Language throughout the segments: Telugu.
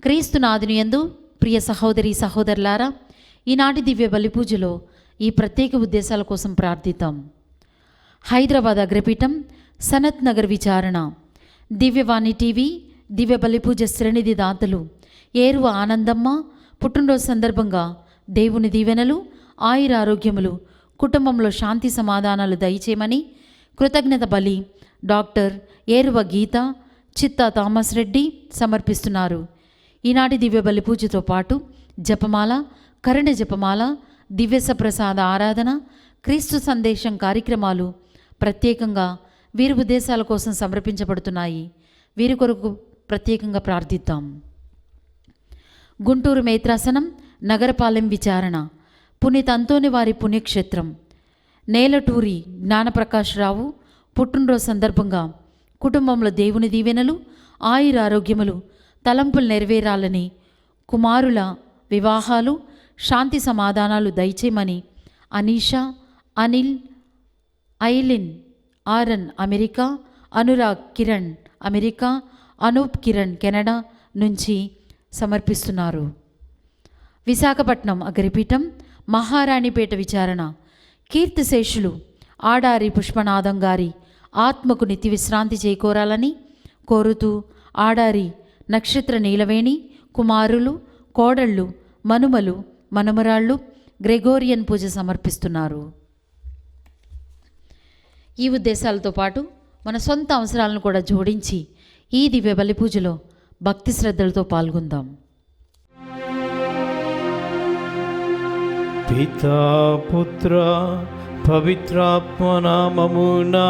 క్రీస్తునాథుని యందు ప్రియ సహోదరి సహోదరులారా, ఈనాటి దివ్య బలి పూజలో ఈ ప్రత్యేక ఉద్దేశాల కోసం ప్రార్థిద్దాం. హైదరాబాద్ అగ్రపీఠం, సనత్ నగర్ విచారణ, దివ్యవాణి టీవీ దివ్య బలి పూజ శ్రేణిధి దాతలు ఏరువ ఆనందమ్మ పుట్టినరోజు సందర్భంగా దేవుని దీవెనలు, ఆయురారోగ్యములు, కుటుంబంలో శాంతి సమాధానాలు దయచేయమని కృతజ్ఞత బలి డాక్టర్ ఏరువ గీత, చిత్తా థామస్ రెడ్డి సమర్పిస్తున్నారు. ఈనాటి దివ్య బలి పూజతో పాటు జపమాల, కరుణ జపమాల, దివ్య ప్రసాద ఆరాధన, క్రీస్తు సందేశం కార్యక్రమాలు ప్రత్యేకంగా వీరి ఉద్దేశాల కోసం సమర్పించబడుతున్నాయి. వీరి కొరకు ప్రత్యేకంగా ప్రార్థిద్దాం. గుంటూరు మేత్రాసనం, నగరపాలెం విచారణ, పునీత అంతోని వారి పుణ్యక్షేత్రం, నేలటూరి జ్ఞానప్రకాశ్రావు పుట్టినరోజు సందర్భంగా కుటుంబంలో దేవుని దీవెనలు, ఆయురారోగ్యములు, తలంపులు నెరవేరాలని, కుమారుల వివాహాలు, శాంతి సమాధానాలు దయచేయమని Anisha, Anil, Eileen, Aaron America, Anurag Kiran America, Anoop Kiran Canada నుంచి సమర్పిస్తున్నారు. విశాఖపట్నం అగ్రపీఠం, మహారాణిపేట విచారణ, కీర్తిశేషులు ఆడారి పుష్పనాథం గారి ఆత్మకు నిత్య విశ్రాంతి చేకూరాలని కోరుతూ ఆడారి నక్షత్ర నీలవేణి కుమారులు, కోడళ్ళు, మనుమలు, మనుమరాళ్ళు గ్రెగోరియన్ పూజ సమర్పిస్తున్నారు. ఈ ఉద్దేశాలతో పాటు మన సొంత అవసరాలను కూడా జోడించి ఈ దివ్య బలి పూజలో భక్తి శ్రద్ధలతో పాల్గొందాం. పితా పుత్ర పవిత్రాత్మ నామమునా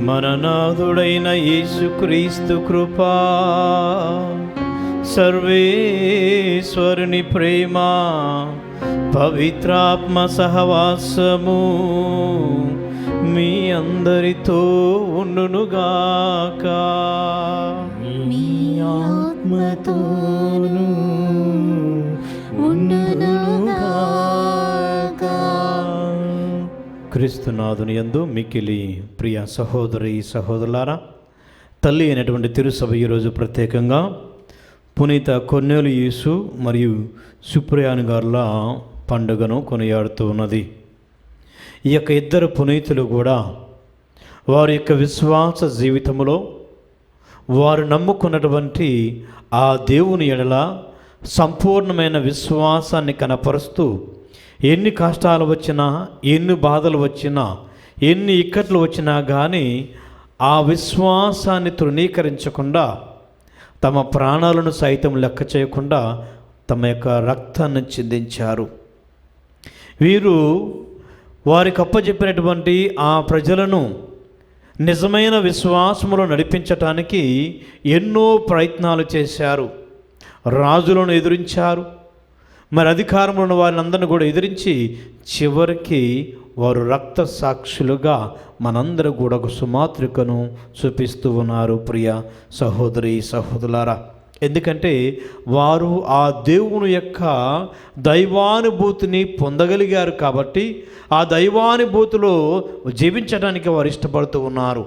మననాథుడైన యేసుక్రీస్తు కృపా, సర్వేశ్వరుని ప్రేమ, పవిత్రాత్మ సహవాసము మీ అందరితో ఉండునుగాక. మీ ఆత్మతోను ఉండునుగాక. క్రీస్తునాథుని యందు మిక్కిలి ప్రియ సహోదరి సహోదరులారా, తల్లి అయినటువంటి తిరుసభ ఈరోజు ప్రత్యేకంగా పునీత కొర్నేలియుసు మరియు సుప్రయాని గారుల పండుగను కొనియాడుతూ ఉన్నది. ఈ యొక్క ఇద్దరు పునీతులు కూడా వారి యొక్క విశ్వాస జీవితంలో వారు నమ్ముకున్నటువంటి ఆ దేవుని ఎడల సంపూర్ణమైన విశ్వాసాన్ని కనపరుస్తూ ఎన్ని కష్టాలు వచ్చినా, ఎన్ని బాధలు వచ్చినా, ఎన్ని ఇక్కట్లు వచ్చినా కానీ ఆ విశ్వాసాన్ని తృణీకరించకుండా, తమ ప్రాణాలను సైతం లెక్క చేయకుండా తమ యొక్క రక్తాన్ని చిందించారు. వీరు వారికి అప్పచెప్పినటువంటి ఆ ప్రజలను నిజమైన విశ్వాసములో నడిపించటానికి ఎన్నో ప్రయత్నాలు చేశారు. రాజులను ఎదిరించారు, మరి అధికారంలో ఉన్న వారిని అందరిని కూడా ఎదిరించి చివరికి వారు రక్త సాక్షులుగా మనందరూ కూడా ఒక సుమాత్రికను చూపిస్తూ ఉన్నారు. ప్రియ సహోదరి సహోదరులారా, ఎందుకంటే వారు ఆ దేవుని యొక్క దైవానుభూతిని పొందగలిగారు కాబట్టి ఆ దైవానుభూతిలో జీవించడానికి వారు ఇష్టపడుతూ ఉన్నారు.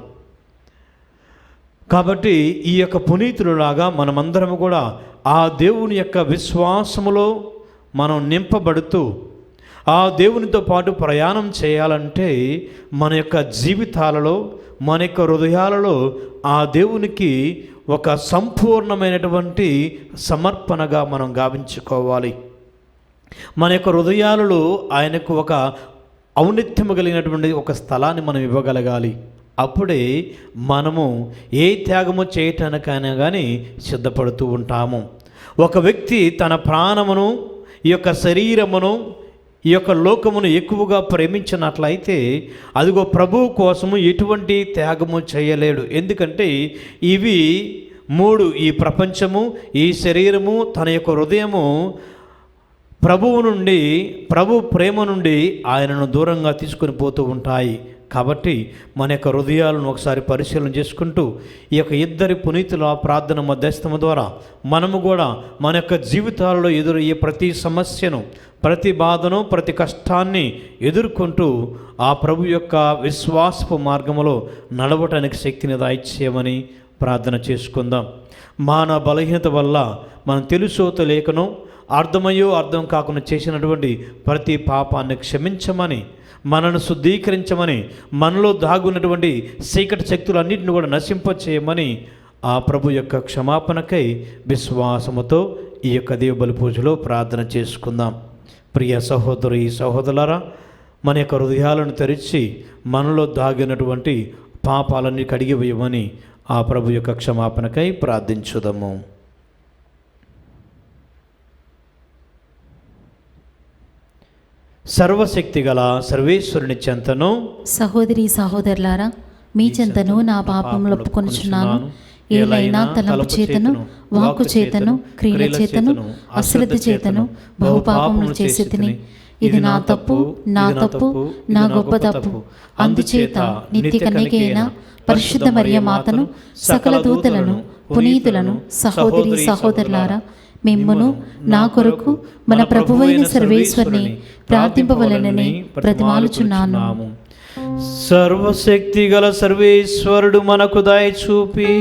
కాబట్టి ఈ యొక్క పునీతులలాగా మనమందరము కూడా ఆ దేవుని యొక్క విశ్వాసములో మనం నింపబడుతూ ఆ దేవునితో పాటు ప్రయాణం చేయాలంటే మన యొక్క జీవితాలలో, మన యొక్క హృదయాలలో ఆ దేవునికి ఒక సంపూర్ణమైనటువంటి సమర్పణగా మనం గావించుకోవాలి. మన యొక్క హృదయాలలో ఆయనకు ఒక ఔన్నత్యము కలిగినటువంటి ఒక స్థలాన్ని మనం ఇవ్వగలగాలి. అప్పుడే మనము ఏ త్యాగము చేయటానికైనా కానీ సిద్ధపడుతూ ఉంటాము. ఒక వ్యక్తి తన ప్రాణమును, ఈ యొక్క శరీరమును, ఈ యొక్క లోకమును ఎక్కువగా ప్రేమించినట్లయితే అదిగో ప్రభువు కోసము ఎటువంటి త్యాగము చేయలేడు. ఎందుకంటే ఇవి మూడు, ఈ ప్రపంచము, ఈ శరీరము, తన యొక్క హృదయము ప్రభు ప్రేమ నుండి ఆయనను దూరంగా తీసుకొని పోతూ ఉంటాయి. కాబట్టి మన యొక్క హృదయాలను ఒకసారి పరిశీలన చేసుకుంటూ ఈ యొక్క ఇద్దరి పునీతుల ప్రార్థన మధ్యస్థము ద్వారా మనము కూడా మన యొక్క జీవితాలలో ఎదురయ్యే ప్రతి సమస్యను, ప్రతి బాధను, ప్రతి కష్టాన్ని ఎదుర్కొంటూ ఆ ప్రభు యొక్క విశ్వాసపు మార్గములో నడవటానికి శక్తిని దయచేయమని ప్రార్థన చేసుకుందాం. మానవ బలహీనత వల్ల మనం తెలుసో తెలియకనో, అర్థమయ్యో అర్థం కాకుండా చేసినటువంటి ప్రతి పాపాన్ని క్షమించమని, మనను శుద్ధీకరించమని, మనలో దాగున్నటువంటి చీకటి శక్తులన్నింటిని కూడా నశింపచేయమని ఆ ప్రభు యొక్క క్షమాపణకై విశ్వాసముతో ఈ యొక్క దేవబలి పూజలో ప్రార్థన చేసుకుందాం. ప్రియ సహోదరి సహోదరులారా, మన యొక్క హృదయాలను తెరిచి మనలో దాగినటువంటి పాపాలన్నీ కడిగివేయమని ఆ ప్రభు యొక్క క్షమాపణకై ప్రార్థించుదాము. సర్వశక్తి గల సర్వేశ్వరుని చెంతను, సహోదరి సహోదరులారా, మీ చెంతను నా పాపములు ఒప్పుకొనుచున్నాను. ఏలైనా తలంపు చేతను, వాక్కు చేతను, క్రియల చేతను, అశ్రద్ధ చేతను బహుపాపములు చేసి తిని, ఇది నా తప్పు, నా తప్పు, నా గొప్ప తప్పు. అందుచేత నిత్య కన్యక అయిన పరిశుద్ధ మరియ మాతను, సకల దూతలను, పునీతులను, సహోదరి సహోదరులారా, మిమ్మును నా కొరకు మన ప్రభువైన సర్వేశ్వరుని ప్రార్థింపవలెనని బ్రతిమాలుచున్నాను. సర్వశక్తి గల సర్వేశ్వరుడు మనకు దయ చూపి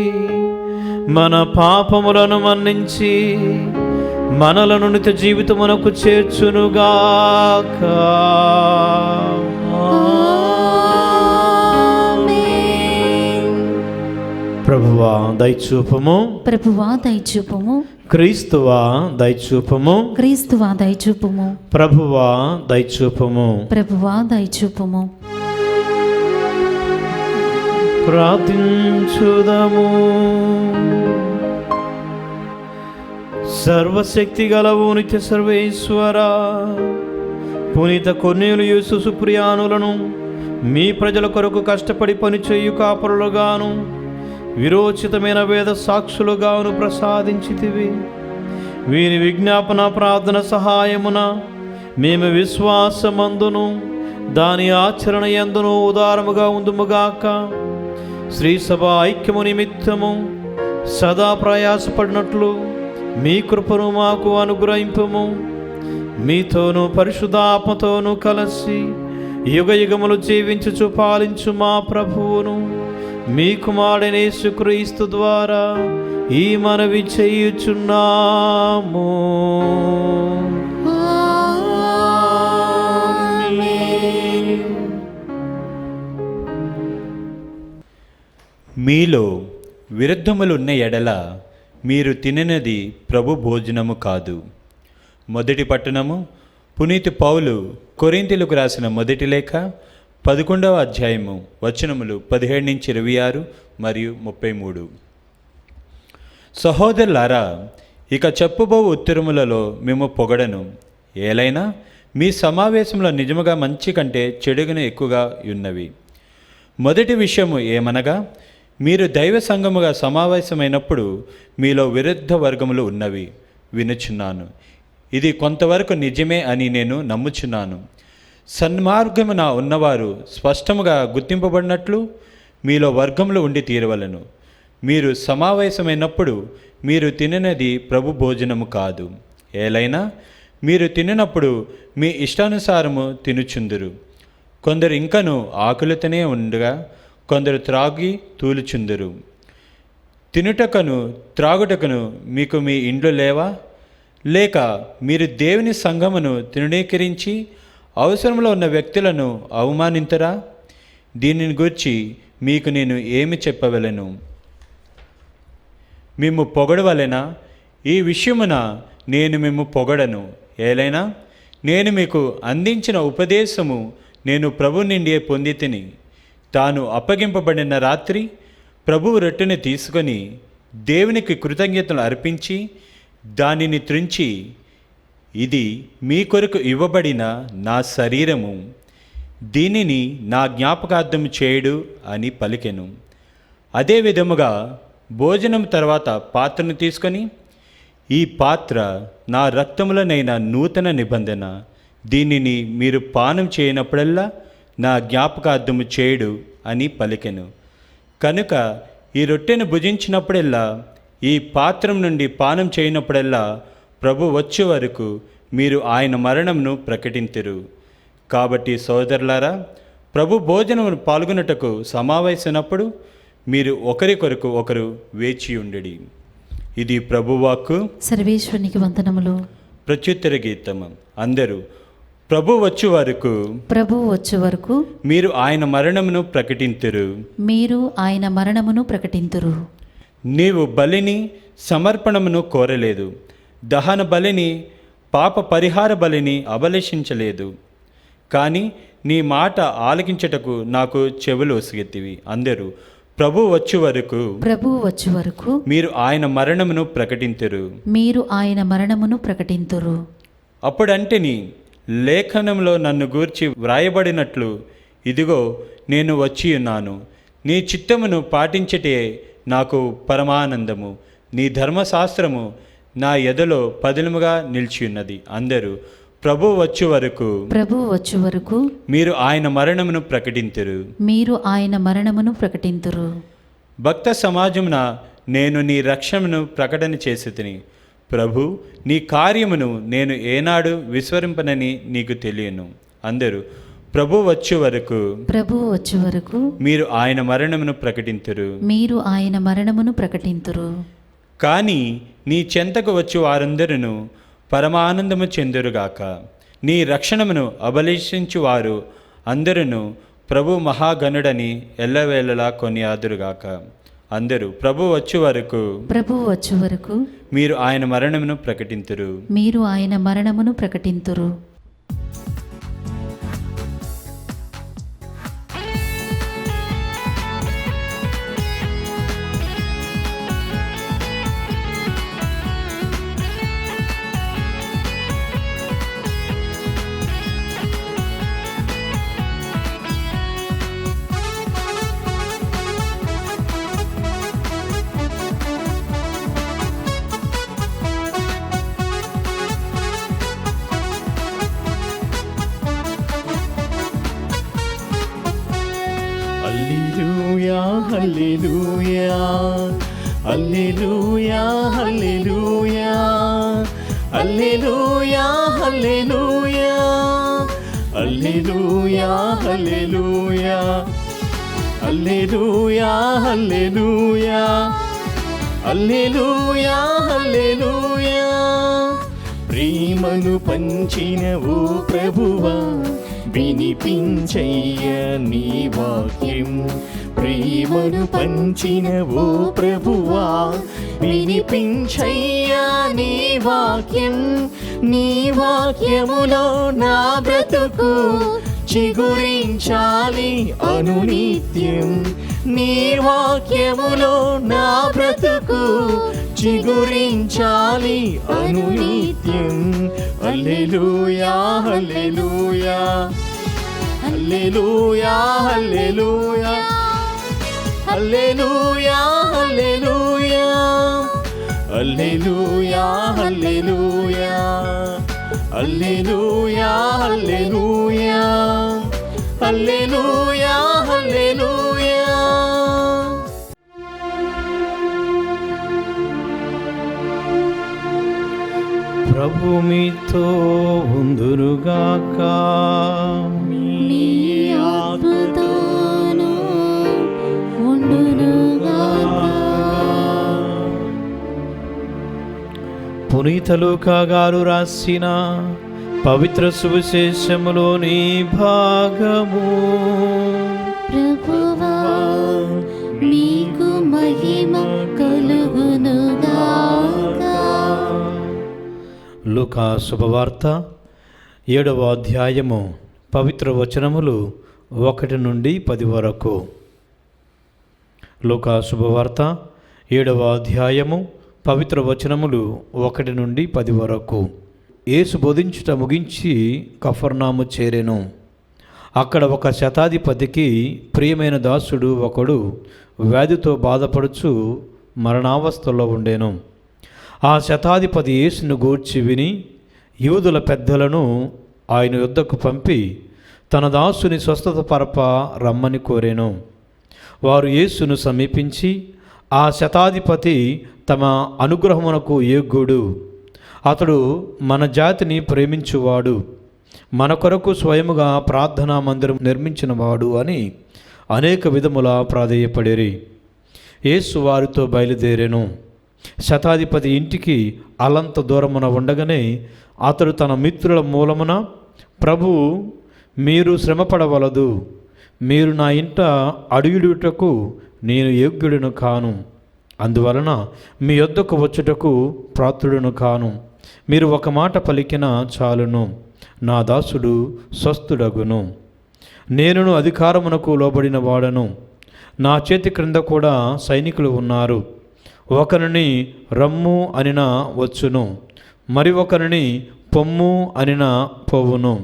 మన పాపములను మన్నించి మనలను నిత్య జీవితమునకు చేర్చునుగాక. ప్రభువా దయచూపము, ప్రభువా దయచూపము, క్రీస్తువా దయచూపము, క్రీస్తువా దయచూపము, ప్రభువా దయచూపము, ప్రభువా దయచూపము. ప్రార్థించుదము. సర్వశక్తి గలవు నిత్య సర్వేశ్వర, పునీత కొర్నేలియు సుప్రియానులను మీ ప్రజల కొరకు కష్టపడి పనిచేయు కాపరులుగాను, విరోచితమైన వేద సాక్షులుగాను ప్రసాదించితివి. వీరి విజ్ఞాపన ప్రార్థన సహాయమున మేము విశ్వాసమందును దాని ఆచరణ యందును ఉదారముగా ఉందుముగాక. శ్రీ సభ ఐక్యము నిమిత్తము సదా ప్రయాసపడినట్లు మీ కృపను మాకు అనుగ్రహింపము. మీతోనూ పరిశుద్ధాత్మతోనూ కలిసి యుగ యుగములు జీవించుచు పాలించు మా ప్రభువును మీ కుమారుడైన యేసుక్రీస్తు ద్వారా ఈ మనవి చేయుచున్నాము. మీలో విరుద్ధములున్న ఎడల మీరు తిననది ప్రభు భోజనము కాదు. మొదటి పట్టణము పునీత పౌలు కొరింథీయులకు రాసిన మొదటి లేఖ 11వ అధ్యాయము వచనములు 17-26 మరియు 33. సహోదరులారా, ఇక చెప్పబో ఉత్తరములలో మేము పొగడను. ఏలైనా మీ సమావేశంలో నిజముగా మంచి కంటే చెడుగున ఎక్కువగా ఉన్నవి. మొదటి విషయము ఏమనగా, మీరు దైవ సంఘముగా సమావేశమైనప్పుడు మీలో విరుద్ధ వర్గములు ఉన్నవి వినుచున్నాను. ఇది కొంతవరకు నిజమే అని నేను నమ్ముచున్నాను. సన్మార్గమున ఉన్నవారు స్పష్టముగా గుర్తింపబడినట్లు మీలో వర్గములు ఉండి తీరవలను. మీరు సమావేశమైనప్పుడు మీరు తిననది ప్రభు భోజనము కాదు. ఏలైనా మీరు తిననప్పుడు మీ ఇష్టానుసారము తినుచుందురు. కొందరు ఇంకను ఆకులతోనే ఉండగా కొందరు త్రాగి తూలుచుందురు. తినుటకును త్రాగుటకును మీకు మీ ఇండ్లు లేవా? లేక మీరు దేవుని సంఘమును తృణీకరించి అవసరంలో ఉన్న వ్యక్తులను అవమానింతరా? దీనిని గూర్చి మీకు నేను ఏమి చెప్పవలెను? మేము పొగడవలెనా? ఈ విషయమున నేను మేము పొగడను. ఏలైనా నేను మీకు అందించిన ఉపదేశము నేను ప్రభు నుండి పొంది తిని. తాను అప్పగింపబడిన రాత్రి ప్రభువు రొట్టెని తీసుకొని దేవునికి కృతజ్ఞతలు అర్పించి దానిని త్రుంచి, ఇది మీ కొరకు ఇవ్వబడిన నా శరీరము, దీనిని నా జ్ఞాపకార్థం చేయుడు అని పలికెను. అదే విధముగా భోజనం తర్వాత పాత్రను తీసుకొని, ఈ పాత్ర నా రక్తములనైన నూతన నిబంధన, దీనిని మీరు పానం చేయనప్పుడల్లా నా జ్ఞాపకార్థము చేయుడు అని పలికెను. కనుక ఈ రొట్టెను భుజించినప్పుడెల్లా, ఈ పాత్రం నుండి పానం చేయనప్పుడెల్లా ప్రభు వచ్చే వరకు మీరు ఆయన మరణమును ప్రకటింతురు. కాబట్టి సోదరులారా, ప్రభు భోజనమును పాల్గొనుటకు సమావేశమైనప్పుడు మీరు ఒకరికొరకు ఒకరు వేచియుండుడి. ఇది ప్రభువాక్కు. సర్వేశ్వరునికి వందనములు. ప్రత్యుత్తర గీతము. అందరూ ప్రభు వచ్చు వరకు, ప్రభు వచ్చు వరకు మీరు ఆయన మరణమును ప్రకటింతురు. మీరు ఆయన మరణమును ప్రకటింతురు. నీవు బలిని సమర్పణమును కోరలేదు, దహన బలిని పాప పరిహార బలిని అభిలషించలేదు. కానీ నీ మాట ఆలకించుటకు నాకు చెవులు ఒసిగెత్తివి. అందరూ ప్రభు వచ్చు వరకు, ప్రభు వచ్చు వరకు మీరు ఆయన మరణమును ప్రకటింతురు. మీరు ఆయన మరణమును ప్రకటింతురు. అప్పుడంటేని లేఖనంలో నన్ను గూర్చి వ్రాయబడినట్లు, ఇదిగో నేను వచ్చి ఉన్నాను, నీ చిత్తమును పాటించటే నాకు పరమానందము, నీ ధర్మశాస్త్రము నా ఎదలో పదిలముగా నిలిచి ఉన్నది. అందరూ ప్రభు వచ్చు వరకు, ప్రభు వచ్చు వరకు మీరు ఆయన మరణమును ప్రకటింతురు. మీరు ఆయన మరణమును ప్రకటింతురు. భక్త సమాజమున నేను నీ రక్షణను ప్రకటన చేసి తిని, ప్రభు నీ కార్యమును నేను ఏనాడు విస్మరింపనని నీకు తెలియను. అందరూ ప్రభు వచ్చు వరకు, ప్రభు వచ్చు వరకు మీరు ఆయన మరణమును ప్రకటింతురు. మీరు ఆయన మరణమును ప్రకటింతురు. కానీ నీ చెంతకు వచ్చు వారందరూ పరమానందము చెందురుగాక. నీ రక్షణమును అభిలషించు వారు అందరూ ప్రభు మహాగణుడని ఎల్లవేళలా కొనియాదురుగాక. అందరూ ప్రభు వచ్చు వరకు, ప్రభు వచ్చు వరకు మీరు ఆయన మరణమును ప్రకటింతురు. మీరు ఆయన మరణమును ప్రకటింతురు. హల్లెలూయా హల్లెలూయా హల్లెలూయా హల్లెలూయా హల్లెలూయా హల్లెలూయా హల్లెలూయా హల్లెలూయా హల్లెలూయా హల్లెలూయా హల్లెలూయా హల్లెలూయా. ప్రేమను పంచిన ఓ ప్రభువా, వినిపించయ్య నీ వాక్యం. ప్రేమను పంచిన ఓ ప్రభువా, వినిపించయ్య నీ వాక్యం. నీ వాక్యములో నా బ్రతుకు చిగురించాలి అనునిత్యం. నీ వాక్యములో నా బ్రతుకు చిగురించాలి అనునిత్యం. హల్లెలూయా హల్లెలూయా హల్లెలూయా హల్లెలూయా హల్లెలూయా హల్లెలూయా హల్లెలూయా హల్లెలూయా హల్లెలూయా హల్లెలూయా హల్లెలూయా హల్లెలూయా. ప్రభు మీతో ఉందురుగాక. నీ ఆత్మతోనూ ఉండునుగాక. పునీత లూకా గారు రాసిన పవిత్ర సువిశేషములోని భాగము. ప్రభువా నీకు మహిమ కలుగునుగాక. లూకా శుభవార్త 7వ అధ్యాయము పవిత్ర వచనములు 1 నుండి 10 వరకు. లూకా శుభవార్త 7వ అధ్యాయము పవిత్ర వచనములు 1 నుండి 10 వరకు. యేసు బోధించుట ముగించి కఫర్నాము చేరెను. అక్కడ ఒక శతాధిపతికి ప్రియమైన దాసుడు ఒకడు వ్యాధితో బాధపడుచు మరణావస్థలో ఉండెను. ఆ శతాధిపతి యేసును గూర్చి విని యూదుల పెద్దలను ఆయన యొద్దకు పంపి తన దాసుని స్వస్థత పరప రమ్మని కోరెను. వారు యేసును సమీపించి, ఆ శతాధిపతి తమ అనుగ్రహమునకు యోగ్యుడు, అతడు మన జాతిని ప్రేమించువాడు, మన కొరకు స్వయముగా ప్రార్థనా మందిరం నిర్మించినవాడు అని అనేక విధముల ప్రాధేయపడిరి. యేసు వారితో బయలుదేరెను. శతాధిపతి ఇంటికి అలంత దూరమున ఉండగానే అతడు తన మిత్రుల మూలమున, ప్రభు, మీరు శ్రమపడవలదు, మీరు నా ఇంట అడుగుడుటకు నేను యోగ్యుడును కాను, అందువలన మీ యొద్దకు వచ్చుటకు పాత్రుడును కాను. మీరు ఒక మాట పలికినా చాలును, నా దాసుడు స్వస్థుడగును. నేనును అధికారమునకు లోబడిన వాడను, నా చేతి క్రింద కూడా సైనికులు ఉన్నారు. ఒకరిని రమ్ము అనిన వచ్చును, మరి ఒకరిని పొమ్ము అనిన పోవును.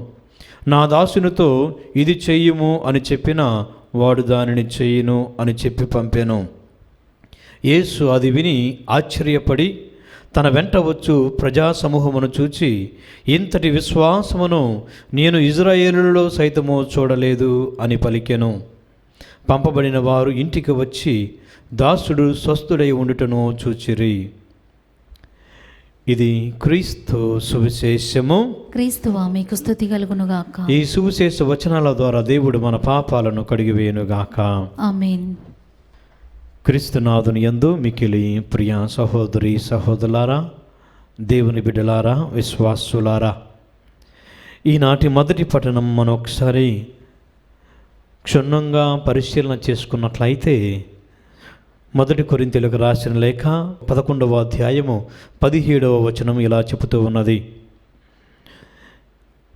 నా దాసునితో ఇది చెయ్యుము అని చెప్పిన వాడు దానిని చెయ్యును అని చెప్పి పంపెను. యేసు అది విని ఆశ్చర్యపడి తన వెంట వచ్చు ప్రజాసమూహమును చూచి, ఇంతటి విశ్వాసమును నేను ఇజ్రాయేలులో సైతము చూడలేదు అని పలికెను. పంపబడిన వారు ఇంటికి వచ్చి దాసుడు స్వస్థుడై ఉండుటను చూచిరి. ఇది క్రీస్తు సువిశేషము. క్రీస్తువా మీకు స్తుతి కలుగునుగాక. ఈ సువిశేష వచనాల ద్వారా దేవుడు మన పాపాలను కడిగివేయునుగాక. ఆమేన్. క్రీస్తునాథుని యందు మికిలి ప్రియ సహోదరి సహోదరులారా, దేవుని బిడ్డలారా, విశ్వాసులారా, ఈనాటి మొదటి పఠనం మనం ఒకసారి క్షుణ్ణంగా పరిశీలన చేసుకున్నట్లయితే, మొదటి కొరింథీయులకు రాసిన లేఖ 11వ అధ్యాయము 17వ వచనం ఇలా చెబుతూ ఉన్నది,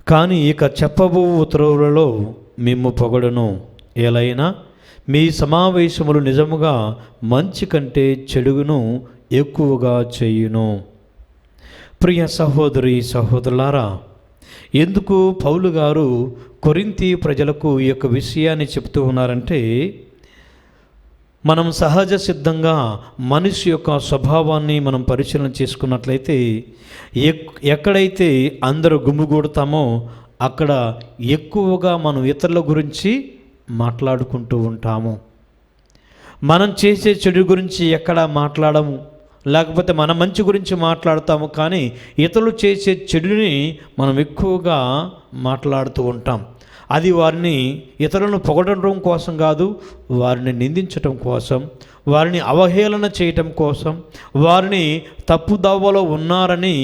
కానీ ఇక చెప్పబో ఉత్తర్వులలో మిమ్ము పొగడును, ఏలైనా మీ సమావేశములు నిజముగా మంచి కంటే చెడుగును ఎక్కువగా చేయును. ప్రియ సహోదరి సహోదరులారా, ఎందుకు పౌలు గారు కొరింథీ ప్రజలకు ఈ యొక్క విషయాన్ని చెప్తూ ఉన్నారంటే, మనం సహజ సిద్ధంగా మనిషి యొక్క స్వభావాన్ని మనం పరిశీలన చేసుకున్నట్లయితే, ఎక్కడైతే అందరూ గుమిగూడతామో అక్కడ ఎక్కువగా మనం ఇతరుల గురించి మాట్లాడుకుంటూ ఉంటాము. మనం చేసే చెడు గురించి ఎక్కడ మాట్లాడము, లేకపోతే మన మంచి గురించి మాట్లాడతాము, కానీ ఇతరులు చేసే చెడుని మనం ఎక్కువగా మాట్లాడుతూ ఉంటాం. అది వారిని, ఇతరులను పొగడడం కోసం కాదు, వారిని నిందించటం కోసం, వారిని అవహేళన చేయటం కోసం, వారిని తప్పుదోవలో ఉన్నారని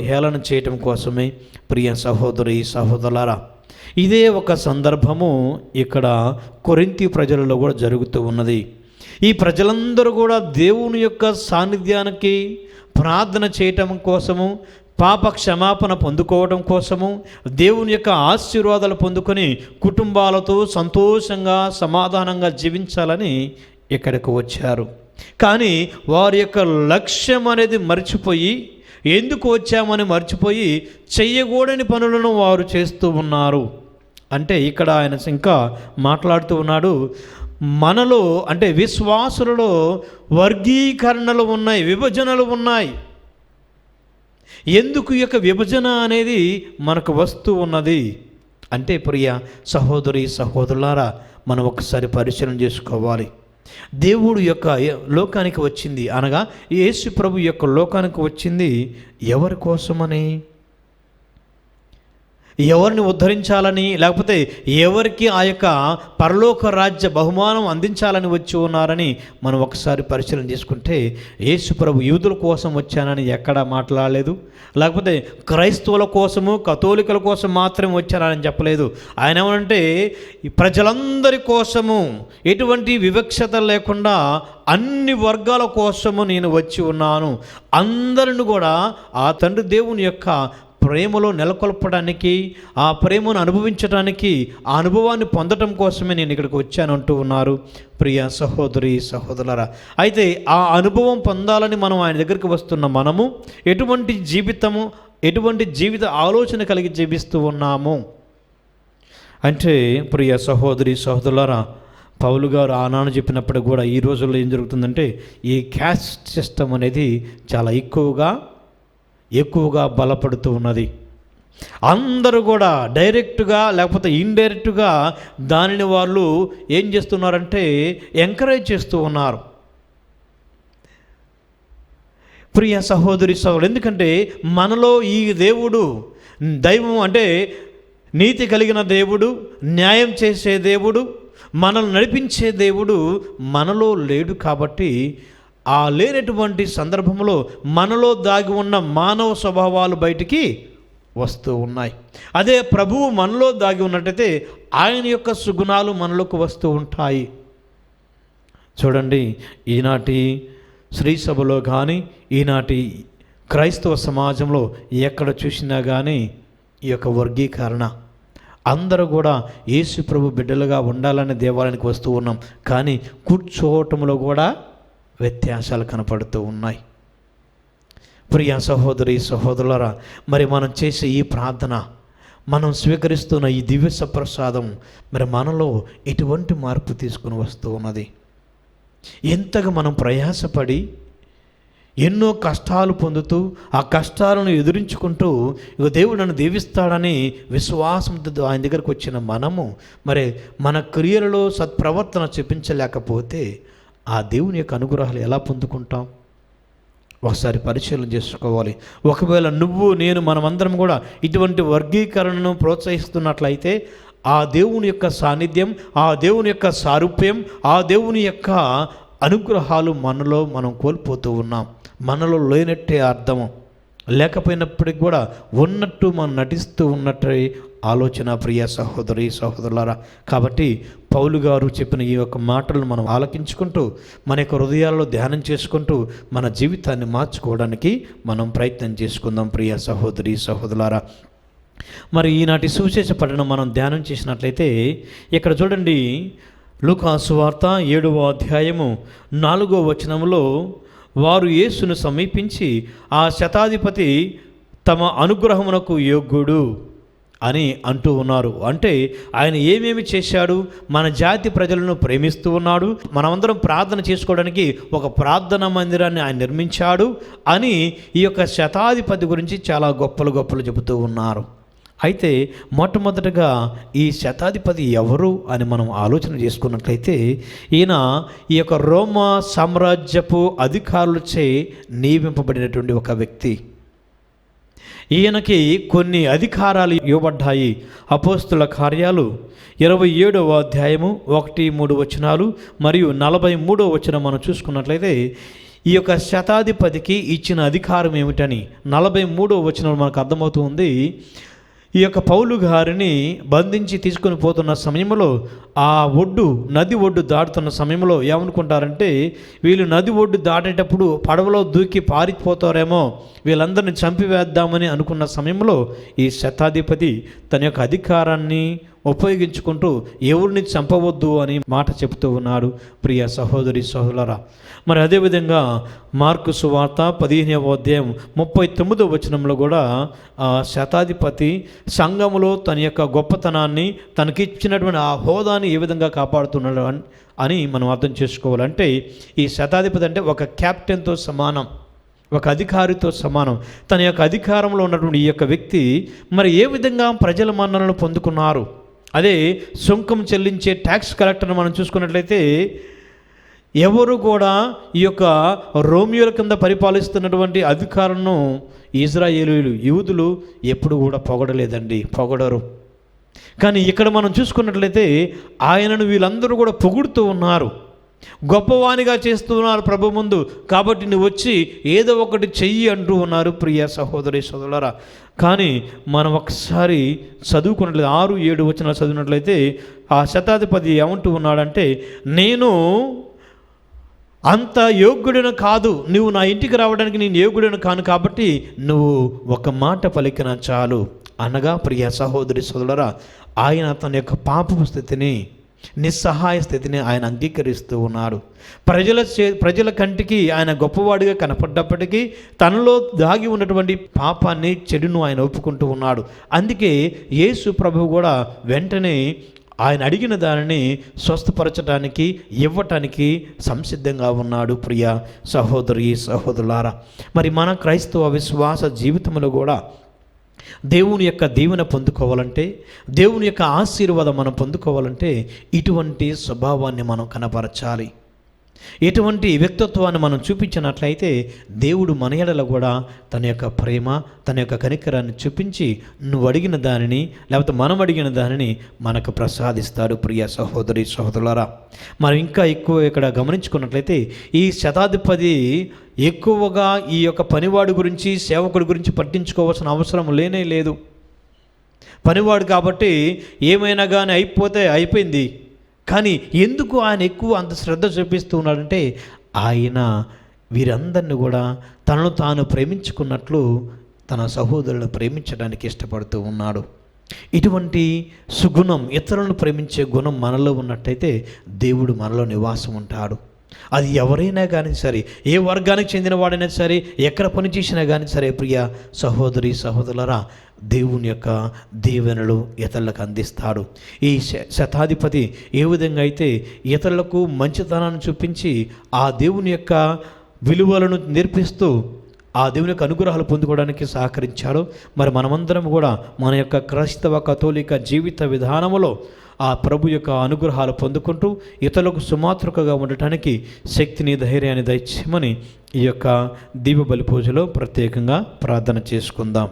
హేళన చేయటం కోసమే. ప్రియ సహోదరి సహోదరులారా, ఇదే ఒక సందర్భము ఇక్కడ కొరింథీ ప్రజలలో కూడా జరుగుతూ ఉన్నది. ఈ ప్రజలందరూ కూడా దేవుని యొక్క సాన్నిధ్యానికి ప్రార్థన చేయటం కోసము, పాప క్షమాపణ పొందుకోవడం కోసము, దేవుని యొక్క ఆశీర్వాదాలు పొందుకొని కుటుంబాలతో సంతోషంగా సమాధానంగా జీవించాలని ఇక్కడికి వచ్చారు. కానీ వారి యొక్క లక్ష్యం అనేది మర్చిపోయి, ఎందుకు వచ్చామని మర్చిపోయి చెయ్యకూడని పనులను వారు చేస్తూ ఉన్నారు. అంటే ఇక్కడ ఆయన ఇంకా మాట్లాడుతూ ఉన్నాడు, మనలో అంటే విశ్వాసులలో వర్గీకరణలు ఉన్నాయి, విభజనలు ఉన్నాయి. ఎందుకు ఈ యొక్క విభజన అనేది మనకు వస్తూ ఉన్నది అంటే, ప్రియ సహోదరి సహోదరులారా, మనం ఒకసారి పరిశీలన చేసుకోవాలి. దేవుడు యొక్క లోకానికి వచ్చింది అనగా యేసు ప్రభు యొక్క లోకానికి వచ్చింది ఎవరి కోసమని, ఎవరిని ఉద్ధరించాలని, లేకపోతే ఎవరికి ఆ యొక్క పరలోక రాజ్య బహుమానం అందించాలని వచ్చి ఉన్నారని మనం ఒకసారి పరిశీలన చేసుకుంటే, యేసు ప్రభు యూదుల కోసం వచ్చానని ఎక్కడా మాట్లాడలేదు, లేకపోతే క్రైస్తవుల కోసము కథోలికల కోసం మాత్రమే వచ్చానని చెప్పలేదు. ఆయన ఏమంటే ప్రజలందరి కోసము, ఎటువంటి వివక్షత లేకుండా అన్ని వర్గాల కోసము నేను వచ్చి ఉన్నాను. అందరిని కూడా ఆ తండ్రి దేవుని యొక్క ప్రేమలో నెలకొల్పడానికి, ఆ ప్రేమను అనుభవించడానికి, ఆ అనుభవాన్ని పొందటం కోసమే నేను ఇక్కడికి వచ్చాను అంటూ ఉన్నారు. ప్రియ సహోదరి సహోదరులారా, అయితే ఆ అనుభవం పొందాలని మనం ఆయన దగ్గరికి వస్తున్న మనము ఎటువంటి జీవితము, ఎటువంటి జీవిత ఆలోచన కలిగి జీవిస్తూ ఉన్నాము అంటే, ప్రియ సహోదరి సహోదరులారా, పౌలు గారు ఆనాడు చెప్పినప్పుడు కూడా ఈ రోజుల్లో ఏం జరుగుతుందంటే, ఈ క్యాస్ట్ సిస్టమ్ అనేది చాలా ఎక్కువగా బలపడుతూ ఉన్నది. అందరూ కూడా డైరెక్ట్గా లేకపోతే ఇండైరెక్ట్గా దానిని వాళ్ళు ఏం చేస్తున్నారంటే ఎంకరేజ్ చేస్తూ ఉన్నారు. ప్రియ సహోదరి సహోదరులు, ఎందుకంటే మనలో ఈ దేవుడు దైవం అంటే నీతి కలిగిన దేవుడు, న్యాయం చేసే దేవుడు, మనల్ని నడిపించే దేవుడు మనలో లేడు. కాబట్టి ఆ లేనటువంటి సందర్భంలో మనలో దాగి ఉన్న మానవ స్వభావాలు బయటికి వస్తూ ఉన్నాయి. అదే ప్రభువు మనలో దాగి ఉన్నట్టయితే ఆయన యొక్క సుగుణాలు మనలోకి వస్తూ ఉంటాయి. చూడండి, ఈనాటి శ్రీ సభలో కానీ ఈనాటి క్రైస్తవ సమాజంలో ఎక్కడ చూసినా కానీ ఈ యొక్క వర్గీకరణ, అందరూ కూడా యేసు ప్రభు బిడ్డలుగా ఉండాలని దేవాలయానికి వస్తూ ఉన్నాం, కానీ కూర్చోవటంలో కూడా వ్యత్యాసాలు కనపడుతూ ఉన్నాయి. ప్రియ సహోదరి సహోదరులారా, మరి మనం చేసే ఈ ప్రార్థన, మనం స్వీకరిస్తున్న ఈ దివ్య సప్రసాదం మరి మనలో ఎటువంటి మార్పు తీసుకుని వస్తూ ఉన్నది? ఎంతగా మనం ప్రయాసపడి ఎన్నో కష్టాలు పొందుతూ ఆ కష్టాలను ఎదురించుకుంటూ ఇక దేవుడు నన్ను దీవిస్తాడని విశ్వాసంతో ఆయన దగ్గరకు వచ్చిన మనము మరి మన క్రియలలో సత్ప్రవర్తన చూపించలేకపోతే ఆ దేవుని యొక్క అనుగ్రహాలు ఎలా పొందుకుంటాం? ఒకసారి పరిశీలన చేసుకోవాలి. ఒకవేళ నువ్వు నేను మనమందరం కూడా ఇటువంటి వర్గీకరణను ప్రోత్సహిస్తున్నట్లయితే ఆ దేవుని యొక్క సాన్నిధ్యం, ఆ దేవుని యొక్క సారూప్యం, ఆ దేవుని యొక్క అనుగ్రహాలు మనలో మనం కోల్పోతూ ఉన్నాం. మనలో లేనట్టే అర్థము, లేకపోయినప్పటికీ కూడా ఉన్నట్టు మనం నటిస్తూ ఉన్నట్టే ఆలోచన. ప్రియ సహోదరి సహోదరులారా, కాబట్టి పౌలు గారు చెప్పిన ఈ యొక్క మాటలను మనం ఆలకించుకుంటూ మన యొక్క హృదయాల్లో ధ్యానం చేసుకుంటూ మన జీవితాన్ని మార్చుకోవడానికి మనం ప్రయత్నం చేసుకుందాం. ప్రియ సహోదరి సహోదరులారా, మరి ఈనాటి సువిశేష పఠనం మనం ధ్యానం చేసినట్లయితే ఇక్కడ చూడండి, లూకా సువార్త 7వ అధ్యాయము 4వ వచనంలో వారు యేసును సమీపించి ఆ శతాధిపతి తమ అనుగ్రహమునకు యోగ్యుడు అని అంటూ ఉన్నారు. అంటే ఆయన ఏమేమి చేశాడు? మన జాతి ప్రజలను ప్రేమిస్తూ ఉన్నాడు, మనమందరం ప్రార్థన చేసుకోవడానికి ఒక ప్రార్థనా మందిరాన్ని ఆయన నిర్మించాడు అని ఈ యొక్క శతాధిపతి గురించి చాలా గొప్పలు చెబుతూ ఉన్నారు. అయితే మొట్టమొదటగా ఈ శతాధిపతి ఎవరు అని మనం ఆలోచన చేసుకున్నట్లయితే ఈయన ఈ యొక్క రోమా సామ్రాజ్యపు అధికారులచే నియమింపబడినటువంటి ఒక వ్యక్తి. ఈయనకి కొన్ని అధికారాలు ఇవ్వబడ్డాయి. అపోస్తుల కార్యాలు 27వ అధ్యాయము 1-3 వచనాలు మరియు 43వ వచనం మనం చూసుకున్నట్లయితే ఈ యొక్క శతాధిపతికి ఇచ్చిన అధికారం ఏమిటని 43వ వచనం మనకు అర్థమవుతుంది. ఈ యొక్క పౌలు గారిని బంధించి తీసుకొని పోతున్న సమయంలో ఆ నది ఒడ్డు దాటుతున్న సమయంలో ఏమనుకుంటారంటే, వీళ్ళు నది ఒడ్డు దాటేటప్పుడు పడవలో దూకి పారిపోతారేమో, వీళ్ళందరినీ చంపివేద్దామని అనుకున్న సమయంలో ఈ శతాధిపతి తన యొక్క అధికారాన్ని ఉపయోగించుకుంటూ ఎవరిని చంపవద్దు అని మాట చెబుతూ ఉన్నాడు. ప్రియ సహోదరి సహోదరులారా, మరి అదేవిధంగా మార్కు సువార్త 15వ అధ్యాయం 39వ వచనంలో కూడా ఆ శతాధిపతి సంఘములో తన యొక్క గొప్పతనాన్ని, తనకిచ్చినటువంటి ఆ హోదాని ఏ విధంగా కాపాడుతున్నాడు అని మనం అర్థం చేసుకోవాలంటే, ఈ శతాధిపతి అంటే ఒక కెప్టెన్తో సమానం, ఒక అధికారితో సమానం. తన యొక్క అధికారంలో ఉన్నటువంటి ఈ యొక్క వ్యక్తి మరి ఏ విధంగా ప్రజల మన్ననలు పొందుకున్నారు? అదే సుంకం చెల్లించే ట్యాక్స్ కలెక్టర్ని మనం చూసుకున్నట్లయితే ఎవరు కూడా ఈ యొక్క రోమియోల కింద పరిపాలిస్తున్నటువంటి అధికారులను ఇజ్రాయేలీయులు, యూదులు ఎప్పుడు కూడా పొగడరు. కానీ ఇక్కడ మనం చూసుకున్నట్లయితే ఆయనను వీళ్ళందరూ కూడా పొగుడుతూ ఉన్నారు, గొప్పవానిగా చేస్తూ ఉన్నారు ప్రభు ముందు. కాబట్టి నువ్వు వచ్చి ఏదో ఒకటి చెయ్యి అంటూ ఉన్నారు. ప్రియ సహోదరి సోదరులారా, కానీ మనం ఒకసారి చదువుకున్నట్లయితే 6-7 వచనాలు చదివినట్లయితే ఆ శతాధిపతి ఏమంటూ ఉన్నాడంటే, నేను అంత యోగ్యుడను కాదు, నువ్వు నా ఇంటికి రావడానికి నేను యోగ్యుడను కాను, కాబట్టి నువ్వు ఒక మాట పలికిన చాలు అనగా. ప్రియ సహోదరి సోదరులారా, ఆయన తన యొక్క పాపపు స్థితిని, నిస్సహాయ స్థితిని ఆయన అంగీకరిస్తూ ఉన్నాడు. ప్రజల కంటికి ఆయన గొప్పవాడిగా కనపడ్డప్పటికీ తనలో దాగి ఉన్నటువంటి పాపాన్ని, చెడును ఆయన ఒప్పుకుంటూ ఉన్నాడు. అందుకే యేసు ప్రభువు కూడా వెంటనే ఆయన అడిగిన దానిని స్వస్థపరచడానికి, ఇవ్వటానికి సంసిద్ధంగా ఉన్నాడు. ప్రియ సహోదరి సహోదరులారా, మరి మన క్రైస్తవ విశ్వాస జీవితంలో కూడా దేవుని యొక్క దీవెన పొందుకోవాలంటే, దేవుని యొక్క ఆశీర్వాదం మనం పొందుకోవాలంటే ఇటువంటి స్వభావాన్ని మనం కనపరచాలి. ఎటువంటి వ్యక్తిత్వాన్ని మనం చూపించినట్లయితే దేవుడు మన ఎడల కూడా తన యొక్క ప్రేమ, తన యొక్క కనికరాన్ని చూపించి నువ్వు అడిగిన దానిని, లేకపోతే మనం అడిగిన దానిని మనకు ప్రసాదిస్తాడు. ప్రియ సహోదరి సహోదరులారా, మనం ఇంకా ఎక్కువ ఇక్కడ గమనించుకున్నట్లయితే ఈ శతాధిపతి ఎక్కువగా ఈ యొక్క పనివాడి గురించి, సేవకుడి గురించి పట్టించుకోవాల్సిన అవసరం లేనే లేదు. పనివాడు కాబట్టి ఏమైనా కానీ అయిపోతే అయిపోయింది. కానీ ఎందుకు ఆయన ఎక్కువ అంత శ్రద్ధ చూపిస్తూ ఉన్నాడంటే, ఆయన వీరందరినీ కూడా తనను తాను ప్రేమించుకున్నట్లు తన సహోదరులను ప్రేమించడానికి ఇష్టపడుతూ ఉన్నాడు. ఇటువంటి సుగుణం, ఇతరులను ప్రేమించే గుణం మనలో ఉన్నట్టయితే దేవుడు మనలో నివాసం ఉంటాడు. అది ఎవరైనా కానీ సరే, ఏ వర్గానికి చెందిన వాడైనా సరే, ఎక్కడ పని చేసినా కానీ సరే, ప్రియ సహోదరి సహోదరులారా, దేవుని యొక్క దీవెనలు ఇతరులకు అందిస్తాడు. ఈ శతాధిపతి ఏ విధంగా అయితే ఇతరులకు మంచితనాన్ని చూపించి ఆ దేవుని యొక్క విలువలను నేర్పిస్తూ ఆ దేవుని యొక్క అనుగ్రహాలు పొందుకోవడానికి సహకరించాడు, మరి మనమందరం కూడా మన యొక్క క్రైస్తవ కథోలిక జీవిత విధానములో ఆ ప్రభు యొక్క అనుగ్రహాలు పొందుకుంటూ ఇతరులకు సుమాతృకగా ఉండటానికి శక్తిని, ధైర్యాన్ని దయచేయమని ఈ యొక్క దీప బలి పూజలో ప్రత్యేకంగా ప్రార్థన చేసుకుందాం.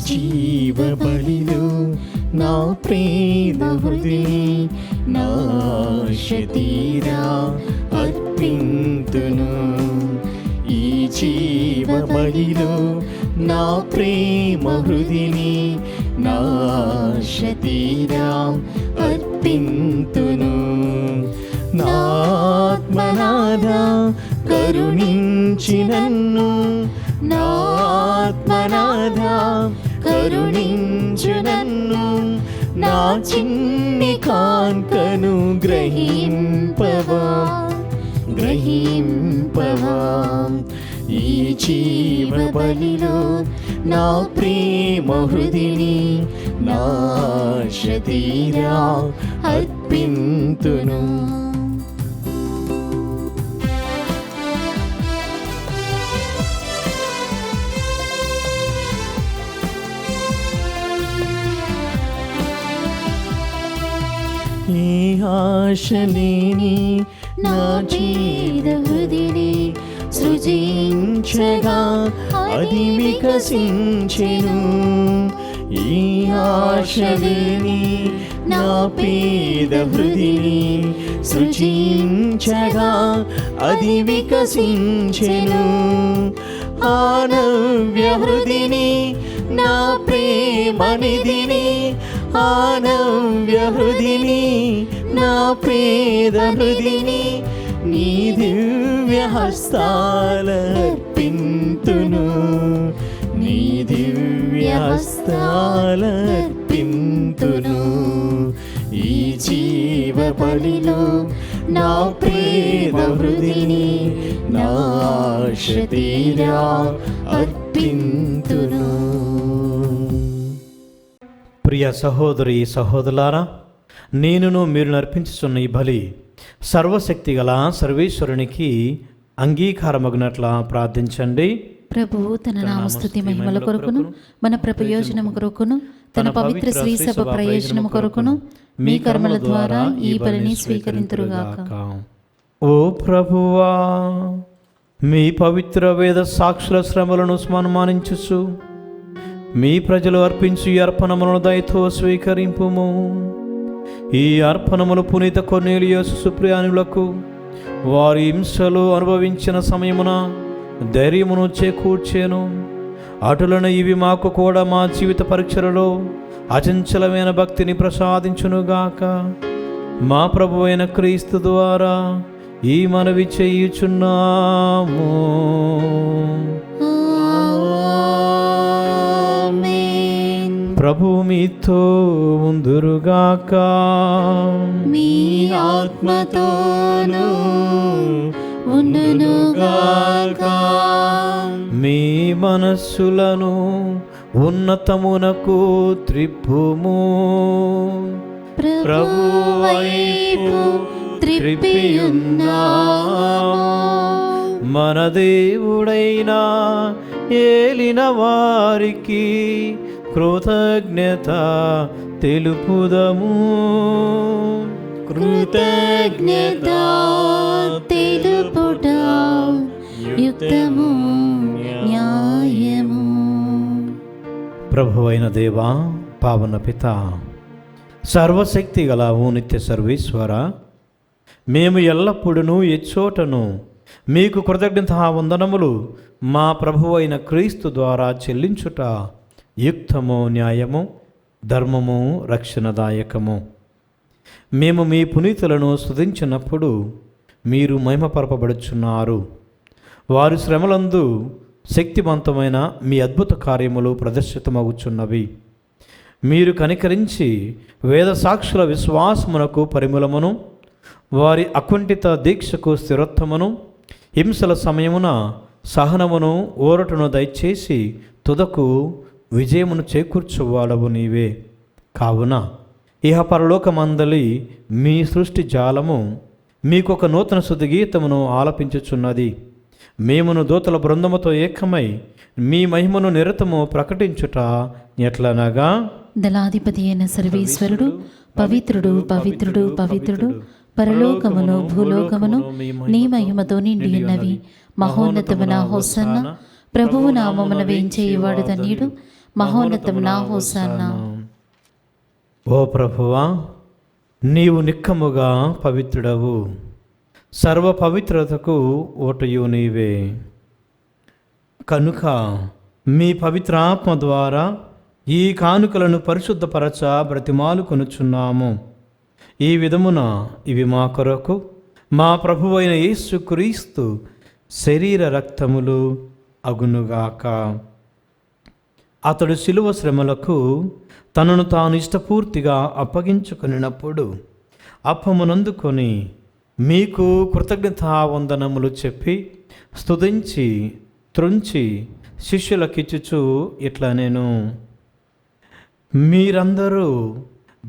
జీవ బలిలో నా ప్రేమ హృదయే నాశతీరా అర్పింతును. ఈ జీవ బలిలో నా ప్రేమ హృదయే నాశతీరా అర్పింతును. నాత్మనాథా కరుణించి నన్ను, నాత్మనాథా కరుణించు నన్ను, నా చిన్ని కాంకను గ్రహింపవా గ్రహింపవా. ఈ జీవ బలిలో నా ప్రేమ హృదయే నాశతీరా అర్పింతును. ఏ ఆశ లేని నా జీవ హృదయే సృజించగా అది వికసించెను. ఈ ఆశ లేని నా పేద హృదయే సృజించగా అది వికసించెను. ఆనవ్య హృదయే నా ప్రేమ నిధిని, ఆనవ్య హృదయే నా పేద హృదయే నీ దివ్య హస్తాల అర్పింతును. నీ దివ్య హస్తాల అర్పింతును. ఈ జీవ బలిలో నా పేద హృదయే నాశతీరా అర్పింతును. ప్రియ సహోదరి సహోదరులారా, నేనును మీరు నర్పించుచున్న ఈ బలి సర్వశక్తి గల సర్వేశ్వరునికి అంగీకారమగినట్లా ప్రార్థించండి. ప్రభువు తన నామస్తుతి మహిమల కొరకును, మన ప్రయోజనము కొరకును, తన పవిత్ర శ్రీసభ ప్రయోజనము కొరకును మీ కర్మల ద్వారా ఈ బలిని స్వీకరింతురుగాక. ఓ ప్రభువా, మీ పవిత్ర వేద సాక్షుల శ్రమలను సన్మానించుచు మీ ప్రజలు అర్పించు ఈ అర్పణములను దయతో స్వీకరింపుము. ఈ అర్పణములు పునీత కొర్నేలియోసు సుప్రియానులకు వారి హింసలు అనుభవించిన సమయమున ధైర్యమును చేకూర్చేను. అటులను ఇవి మాకు కూడా మా జీవిత పరీక్షలలో అచంచలమైన భక్తిని ప్రసాదించునుగాక. మా ప్రభువైన క్రీస్తు ద్వారా ఈ మనవి చేయుచున్నాము. ఆమేన్. ప్రభువు మీతో ఉందురుగాక. మీ ఆత్మతోనూ ఉండునుగాక. మీ మనస్సులను ఉన్నతమునకు త్రిప్పుము. ప్రభువైపు త్రిప్పియున్నాము. మన దేవుడైన ఏలిన వారికి కృతజ్ఞత తెలుపుదము. కృతజ్ఞత తెలుపుట యుక్తము న్యాయము. ప్రభువైన దేవా, పావన పిత, సర్వశక్తి గల ఓ నిత్య సర్వేశ్వర, మేము ఎల్లప్పుడూ ఎచ్చోటను మీకు కృతజ్ఞతావందనములు మా ప్రభువైన క్రీస్తు ద్వారా చెల్లించుట యుక్తము న్యాయము ధర్మము రక్షణదాయకము. మేము మీ పునీతులను స్తుతించినప్పుడు మీరు మహిమపరపబడుచున్నారు. వారి శ్రమలందు శక్తివంతమైన మీ అద్భుత కార్యములు ప్రదర్శితమవుచున్నవి. మీరు కనికరించి వేద సాక్షుల విశ్వాసమునకు పరిమళమును, వారి అకుంఠిత దీక్షకు స్థిరత్వమును, హింసల సమయమున సహనమును ఓరటను దయచేసి తుదకు విజయమును చేకూర్చువాడవు నీవే. కావున ఇహ పరలోకమందలి మీ సృష్టి జాలము మీకొక నూతన శుద్ధి గీతమును ఆలపించుచున్నది. మేమును దూతల బృందముతో ఏకమై మీ మహిమను నిరతము ప్రకటించుట ఎట్లనగా, దళాధిపతి అయిన సర్వేశ్వరుడు పవిత్రుడు పవిత్రుడు పవిత్రుడు, పరలోకమును భూలోకమును నీ మహిమతో నిండి ఉన్నవి. మహోన్నతమున హోసన్న, ప్రభువు నామమున వేంచేయువాడు ధన్యుడు. మహోన్నతమున హోసన్న. ఓ ప్రభువా, నీవు నిక్కముగా పవిత్రుడవు. సర్వ పవిత్రతకు ఓటయు నీవే. కనుక మీ పవిత్రాత్మ ద్వారా ఈ కానుకలను పరిశుద్ధపరచ బ్రతిమాలు కొనుచున్నాము. ఈ విధమున ఇవి మా కొరకు మా ప్రభువైన యేసుక్రీస్తు శరీర రక్తములు అగునుగాక. అతడు శిలువ శ్రమలకు తనను తాను ఇష్టపూర్తిగా అప్పగించుకొనినప్పుడు అప్పమునందుకొని మీకు కృతజ్ఞతావందనములు చెప్పి స్తుతించి త్రుంచి శిష్యులకిచ్చుచు ఇట్లా నేను, మీరందరూ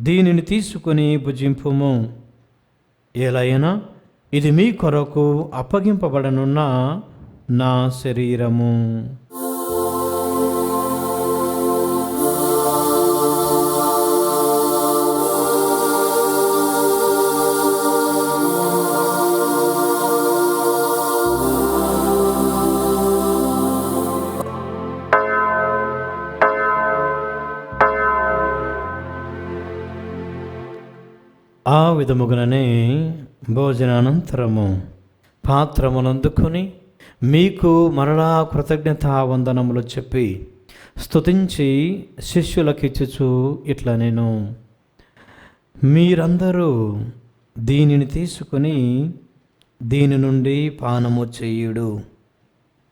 దీనిని తీసుకొని భుజింపుము. ఎలైనా ఇది మీ కొరకు అప్పగింపబడనున్న నా శరీరము. ఆ విధముగానే భోజనానంతరము పాత్రమునందుకొని మీకు మరలా కృతజ్ఞతావందనములు చెప్పి స్తుతించి శిష్యులకిచ్చుచు ఇట్లా నేను, మీరందరూ దీనిని తీసుకొని దీని నుండి పానము చేయుడు.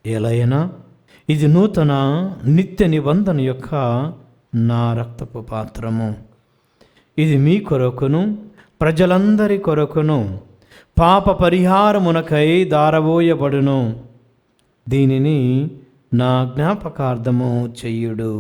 ఎలైనా ఇది నూతన నిత్య నిబంధన యొక్క నా రక్తపు పాత్రము. ఇది మీ కొరకును ప్రజలందరి కొరకును పాప పరిహారమునకై దారబోయబడును. దీనిని నా జ్ఞాపకార్థము చెయ్యుడు.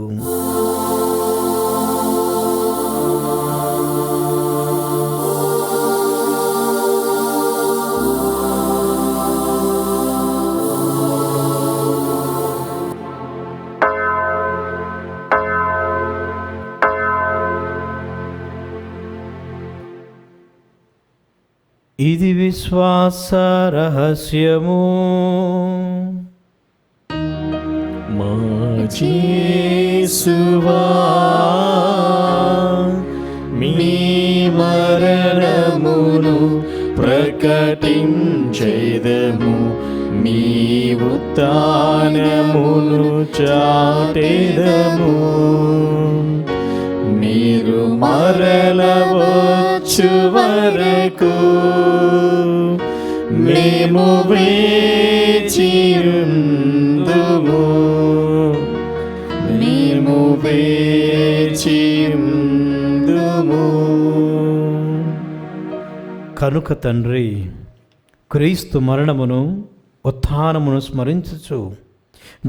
ఇది విశ్వాస రహస్యము. మా యేసువా, మీ మరణమును ప్రకటించెదము, నీ ఉత్థానమును చాటెదము. మీరు మరల వచ్చు వరకు మేము వేచియుందుము. మేము వేచియుందుము. కనుక తండ్రి, క్రీస్తు మరణమును ఉత్థానమును స్మరించుచు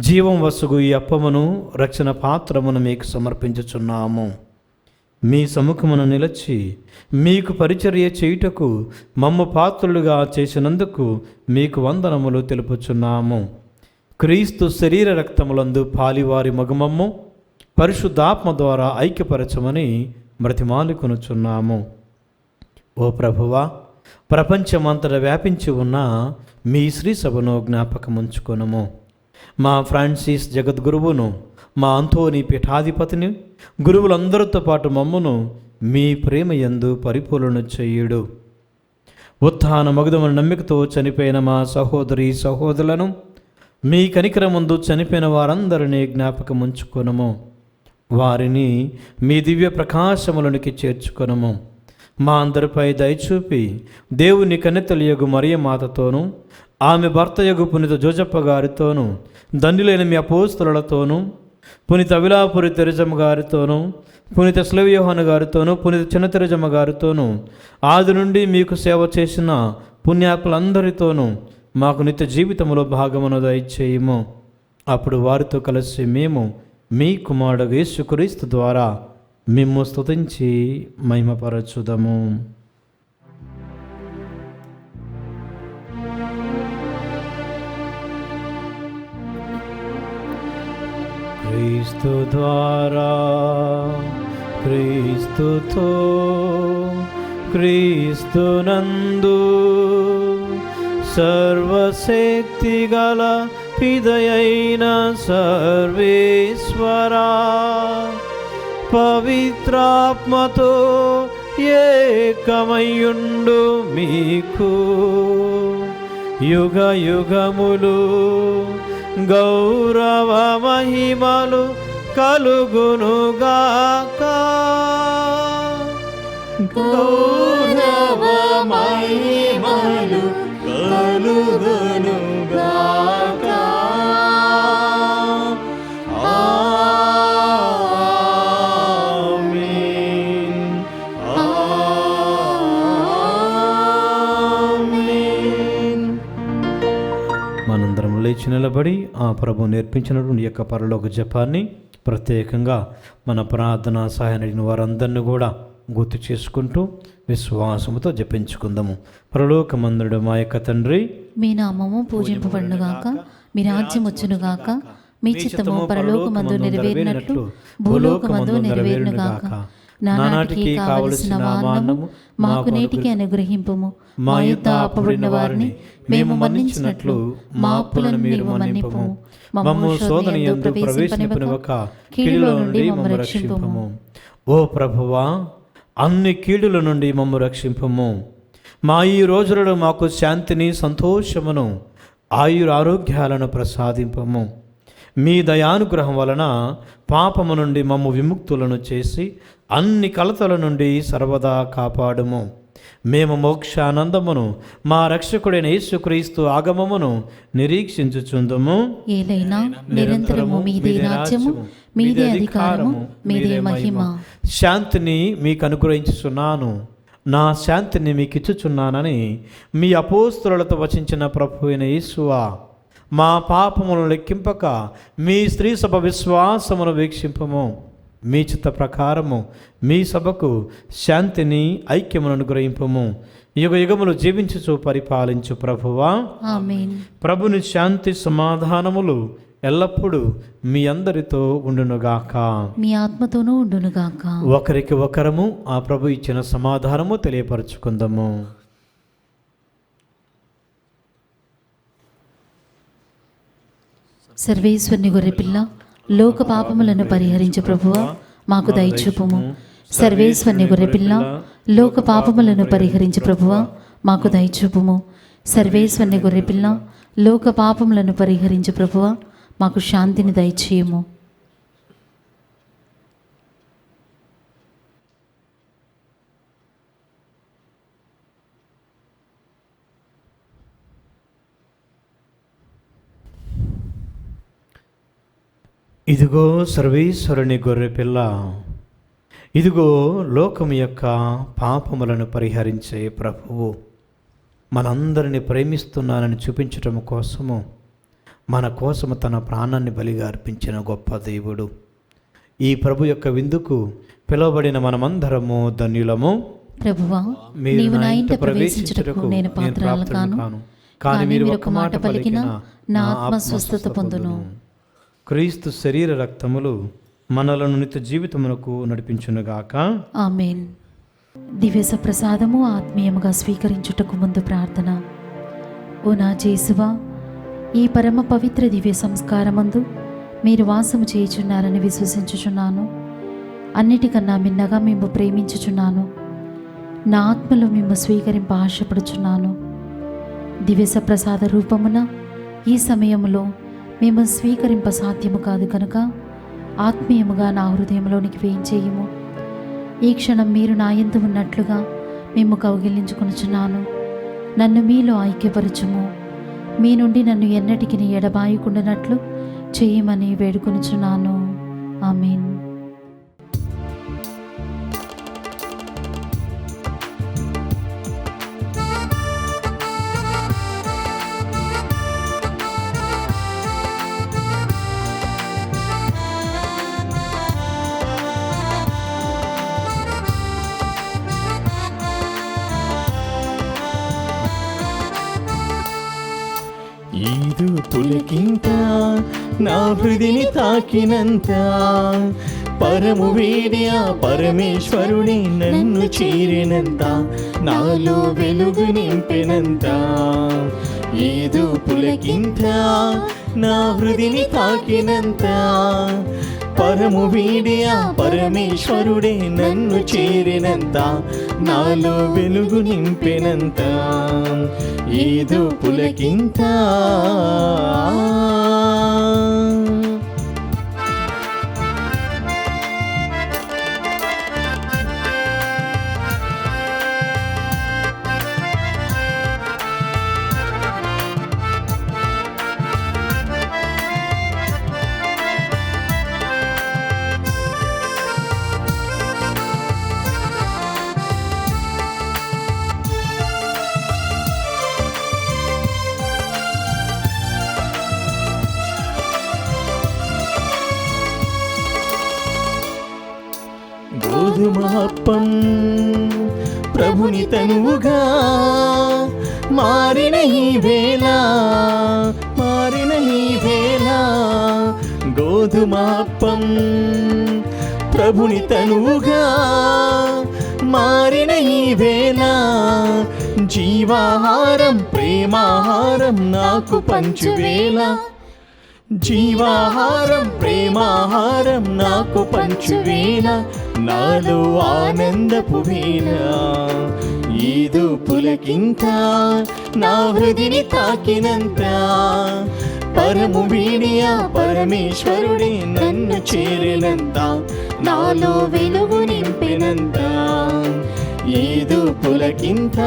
జీవం వసుగు ఈ అప్పమును రక్షణ పాత్రమును మీకు సమర్పించుచున్నాము. మీ సముఖమును నిలచి మీకు పరిచర్య చేయుటకు మమ్ము పాత్రులుగా చేసినందుకు మీకు వందనములు తెలుపుచున్నాము. క్రీస్తు శరీర రక్తములందు పాలివారి మగుమమ్ము పరిశుద్ధాత్మ ద్వారా ఐక్యపరచమని బ్రతిమాలుకొనుచున్నాము. ఓ ప్రభువా, ప్రపంచమంతటా వ్యాపించి ఉన్న మీ శ్రీ సభను జ్ఞాపకముంచుకొనుము. మా ఫ్రాన్సిస్ జగద్గురువును, మా అంతోని పీఠాధిపతిని, గురువులందరితో పాటు మమ్మును మీ ప్రేమ యందు పరిపూర్ణ చేయుడు. ఉత్థాన మగుదముల నమ్మికతో చనిపోయిన మా సహోదరి సహోదరులను, మీ కనికరం ముందు చనిపోయిన వారందరినీ జ్ఞాపకముంచుకొనుము. వారిని మీ దివ్య ప్రకాశములనికి చేర్చుకొనుము. మా అందరిపై దయచూపి దేవుని కన్నెతలియగు మరియ మాతతోనూ, ఆమె భర్తయగు పునీత జోజప్ప గారితోనూ, ధన్యులైన మీ అపోస్తలులతోనూ, పునీత విలాపురి తెరజమ్మ గారితోనూ, పునీత స్లెవియోహాను గారితోనూ, పునీత చిన్న తెరజమ్మ గారితోనూ, ఆది నుండి మీకు సేవ చేసిన పుణ్యాత్ములందరితోనూ మాకు నిత్య జీవితంలో భాగమును దయచేయము. అప్పుడు వారితో కలిసి మేము మీ కుమారుడు యేసుక్రీస్తు ద్వారా మిమ్ము స్తుతించి మహిమపరచుదము. క్రీస్తు ద్వారా, క్రీస్తుతో, క్రీస్తునందు సర్వశక్తిగల పిదయైన సర్వేశ్వరా, పవిత్రాత్మతో ఏకమయుండు మీకు యుగ యుగములు గౌరవ మహిమలు కలుగునుగాక. గౌరవ మహిమలు కలుగునుగాక. ఆమేన్. ఆమేన్. మనందరం లేచి నిలబడి ఆ ప్రభు నేర్పించినటువంటి యొక్క పరలోక జపాన్ని ప్రత్యేకంగా మన ప్రార్థనా సహాయం అడిగిన వారందరినీ కూడా గుర్తు చేసుకుంటూ విశ్వాసముతో జపించుకుందాము. పరలోకమందుడు మా యొక్క తండ్రి, మీ నామము పూజింపబడునుగాక, మీ రాజ్యం వచ్చునుగాక, మీ చిత్తము పరలోకమందు నెరవేరినట్లు భూలోకమందు నెరవేరునుగాక. నానాటికి కావలసిన అన్నము మాకు నేటికి అనుగ్రహింపుము. మా యుద్ధ అప్పబడిన వారిని మేము మన్నించినట్లు మా అప్పులను మీరు మన్నింపుము. మమ్ము శోధన యందు ప్రవేశింపనివ్వక కీడులో నుండి మమ్ము రక్షింపుము. ఓ ప్రభువా, అన్ని కీడుల నుండి మమ్ము రక్షింపుము. మా ఈ రోజులలో మాకు శాంతిని, సంతోషమును, ఆయురారోగ్యాలను ప్రసాదింపము. మీ దయానుగ్రహం వలన పాపము నుండి మమ్ము విముక్తులను చేసి అన్ని కలతల నుండి సర్వదా కాపాడుము. మేము మోక్షానందమును, మా రక్షకుడైన యేసుక్రీస్తు ఆగమమును నిరీక్షించుచుందుము. ఏలైనా నిరంతరము మీదే రాజ్యము, మీదే అధికారము, మీదే మహిమ. శాంతిని మీకు అనుగ్రహించుచున్నాను, నా శాంతిని మీకు ఇచ్చుచున్నానని మీ అపోస్తలులతో వచించిన ప్రభు అయిన యేసువా, మా పాపములను లెక్కింపక మీ స్త్రీ సభ విశ్వాసమును వీక్షింపము. మీ చిత్త ప్రకారము మీ సభకు శాంతిని, ఐక్యమును అనుగ్రహింపము. యుగ యుగములు జీవించుచు పరిపాలించు ప్రభువా, ఆమేన్. ప్రభుని శాంతి సమాధానములు ఎల్లప్పుడూ మీ అందరితో ఉండునుగాక, మీ ఆత్మతోనూ ఉండునుగాక. ఒకరికి ఒకరము ఆ ప్రభు ఇచ్చిన సమాధానము తెలియపరచుకుందాము. సర్వేశ్వరుని గొర్రెపిల్ల, లోక పాపములను పరిహరించు ప్రభువా, మాకు దయచూపుము. సర్వేశ్వరుని గొర్రెపిల్ల, లోక పాపములను పరిహరించు ప్రభువా, మాకు దయచూపుము. సర్వేశ్వరుని గొర్రెపిల్ల, లోక పాపములను పరిహరించు ప్రభువా, మాకు శాంతిని దయచేయము. ఇదిగో సర్వేశ్వరుని గొర్రెపిల్ల, ఇదిగో లోకం యొక్క పాపములను పరిహరించే ప్రభువు, మనందరిని ప్రేమిస్తున్నానని చూపించటం కోసము మన కోసము తన ప్రాణాన్ని బలిగా అర్పించిన గొప్ప దేవుడు. ఈ ప్రభు యొక్క విందుకు పిలువబడిన మనమందరము ధన్యులము. ప్రభువా, నీవు నా ఇంట ప్రవేశించుటకు నేను పాత్రలు కాను, కానీ మీరు ఒక మాట పలికిన నా ఆత్మ స్వస్థత పొందును. క్రీస్తు శరీర రక్తములు మనలను నిత్య జీవితమునకు నడిపించునుగాక. ఆమేన్. దివ్య ప్రసాదము ఆత్మీయముగా స్వీకరించుటకు ముందు ప్రార్థన. ఓ నా యేసువా, ఈ పరమ పవిత్ర దివ్య సంస్కారమందు మీరు వాసము చేయుచున్నారని విశ్వసించుచున్నాను. అన్నిటికన్నా మిన్నగా మేము ప్రేమించుచున్నాను. నా ఆత్మలో మేము స్వీకరింప ఆశపడుచున్నాను. దివ్య ప్రసాద రూపమున ఈ సమయంలో మేము స్వీకరింప సాధ్యము కాదు కనుక ఆత్మీయముగా నా హృదయంలోనికి వేయించేయము. ఈ క్షణం మీరు నా యందు ఉన్నట్లుగా మేము కౌగిలించుకొనుచున్నాను. నన్ను మీలో ఐక్యపరచుము. మీ నుండి నన్ను ఎన్నటికి ఎడబాయకుండానట్లు చేయమని వేడుకొనుచున్నాను. ఆమేన్. ఈదు పులకింత నా హృదిని తాకినంత, పరము వేడి ఆ పరమేశ్వరుడే నన్ను చేరినంత, నాలో వెలుగు నింపినంత. ఈదు పులకింత నా హృదిని తాకినంత, పరము వీడి ఆ పరమేశ్వరుడే నన్ను చేరినంత, నాలో వెలుగు నింపినంత. ఏదో పులకింత. గోధుమప్పం ప్రభుని తనువుగా మారిన ఈ వేళ, మారిన ఈ వేళ. గోధుమప్పం ప్రభుని తనువుగా మారిన ఈ వేళ, జీవాహారం ప్రేమాహారం నాకు పంచువేళ, జీవాహారం ప్రేమాహారం నాకు పంచువేళ, నాలో ఆనందపు వేళ. ఏదో పులకింత నా హృదిని తాకినంత, పరము వీడి ఆ పరమేశ్వరుడే నన్ను చేరినంత, నాలో వెలుగు నింపినంత. ఏదో పులకింత.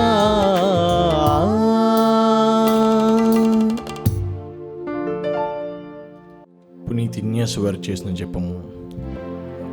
పునీత్ ఇన్యాసు గారు చేసిన జపము.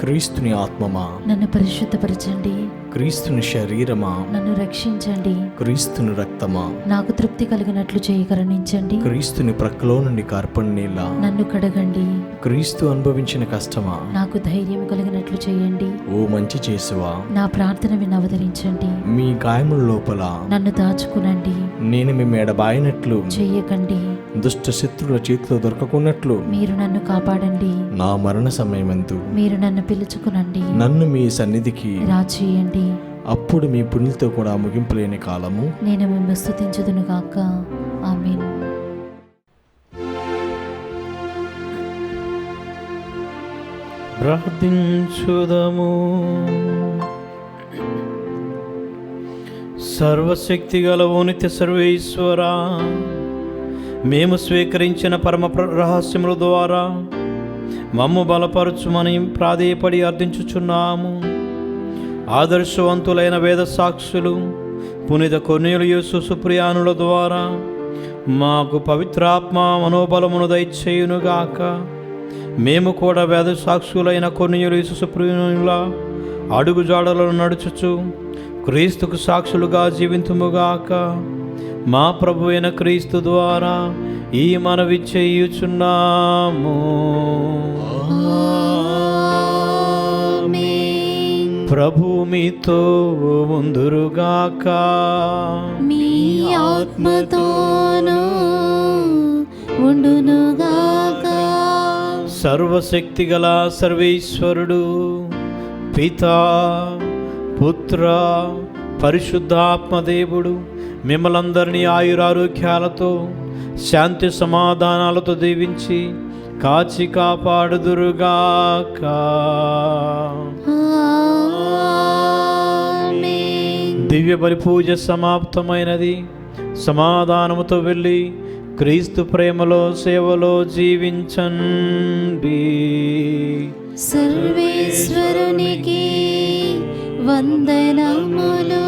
క్రీస్తుని ఆత్మమా నన్ను పరిశుద్ధపరచండి, క్రీస్తుని శరీరమా నన్ను రక్షించండి, క్రీస్తుని రక్తమా నాకు తృప్తి కలిగినట్లు చేయకరణించండి, క్రీస్తుని ప్రక్కలో నుండి కార్పణ నీళ్ళ నన్ను కడగండి, క్రీస్తు అనుభవించిన కష్టమా నాకు ధైర్యం కలిగినట్లు చేయండి, ఓ మంచి చేసువా నా ప్రార్థన వినవదరించండి, మీ గాయముల లోపల నన్ను దాచుకునండి, నేను మీ మెడబాయినట్లు చెయ్యకండి, దుష్ట శత్రుల చేతిలో దొరకకున్నట్లు మీరు నన్ను కాపాడండి, నా మరణ సమయమందు మీరు నన్ను పిలుచుకునండి, నన్ను మీ సన్నిధికి రాచేయండి, అప్పుడు మీ పుణ్యులతో కూడా ముగింపులేని కాలము నేను మిమ్మల్ని స్తుతించుదును గాక. ఆమేన్. ప్రార్థించుదము. సర్వశక్తి గల ఓనిత్య సర్వేశ్వరా, మేము స్వీకరించిన పరమ రహస్యముల ద్వారా మమ్ము బలపరచుమని ప్రాధేయపడి అర్థించుచున్నాము. ఆదర్శవంతులైన వేద సాక్షులు పునీత కొర్నేలియుసు సుప్రియానుల ద్వారా మాకు పవిత్రాత్మ మనోబలమును దయచేయునుగాక. మేము కూడా వేద సాక్షులైన కొర్నేలియుసు సుప్రియానుల అడుగుజాడలను నడుచుచు క్రీస్తుకు సాక్షులుగా జీవింతుముగాక. మా ప్రభు అయిన క్రీస్తు ద్వారా ఈ మనవి చేయుచున్నాము. ప్రభు మీతో ముందురుగాక, మీ ఆత్మతోనూ ఉండునుగాక. సర్వశక్తి గల సర్వేశ్వరుడు పితా పుత్ర పరిశుద్ధాత్మదేవుడు మిమ్మలందరినీ ఆయురారోగ్యాలతో శాంతి సమాధానాలతో దీవించి కాచి కాపాడుదురుగాక. దివ్య బలి పూజ సమాప్తమైనది. సమాధానముతో వెళ్ళి క్రీస్తు ప్రేమలో సేవలో జీవించండి. సర్వేశ్వరునికి వందనములు.